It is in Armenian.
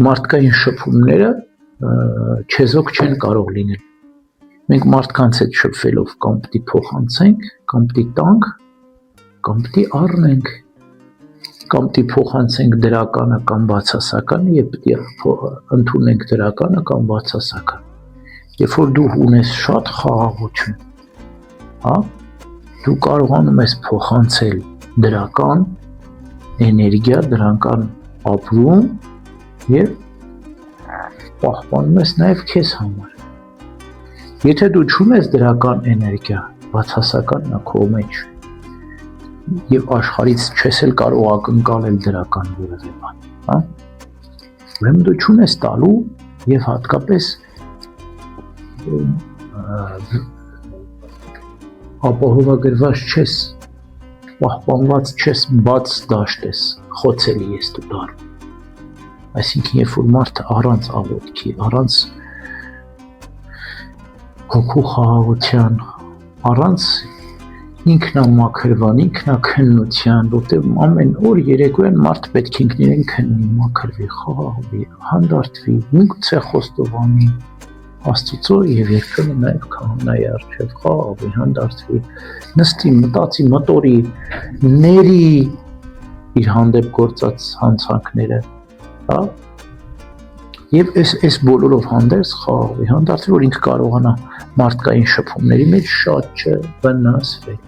մարդկային շփումները չեզոք չեն կարող լինել։ Մենք մարդկանց հետ շփվելով կամ պիտի փոխանցենք, կամ պիտի տանք, կամ պիտի առնենք, կամ պիտի փոխանցենք դրականը կամ բացասականը եւ պիտի ընդունենք դրականը կամ բացասականը։ Երբ որ դու ունես շատ խաղաղություն, հա, դու կարողանում ես փոխանցել դրական էներգիա, դրական ապրում եւ պահպանում ես նաեւ քեզ համար։ Եթե դու չունես դրական էներգիա, բացասական նա քո մեջ եւ աշխարհից չես էլ կարող ակնկալել դրական որևէ բան, հա։ Ուրեմն դու չունես տալու եւ հատկապես ապահովագրված չես, պահպանված չես, բաց դաշտ ես, խոցելի ես դու դառնում։ Այսինքն երբ որ մարդը առանց աղոթքի, առանց հոգու խաղաղության, առանց ինքնամաքրվան, ինքնակննության, որտեղ ամեն օր երեկոյան մարդ պետք է ինքնին քննի, մաքրվի, խաղաղվի, հանդարտվի, միգուցե խոստովանի Աստծո եւ երբեմն նաեւ քահանայի առջեւ խաղաղվի, հանդարտվի, նստի, մտածի, մտորի, ների իր հանդեպ գործած հանցանքները, հա։ Եվ այս բոլորով հանդերձ խաղաղվի, հանդարտվի, որ ինքը կարողանա մարդկային շփումների մեջ շատ չվնասվել։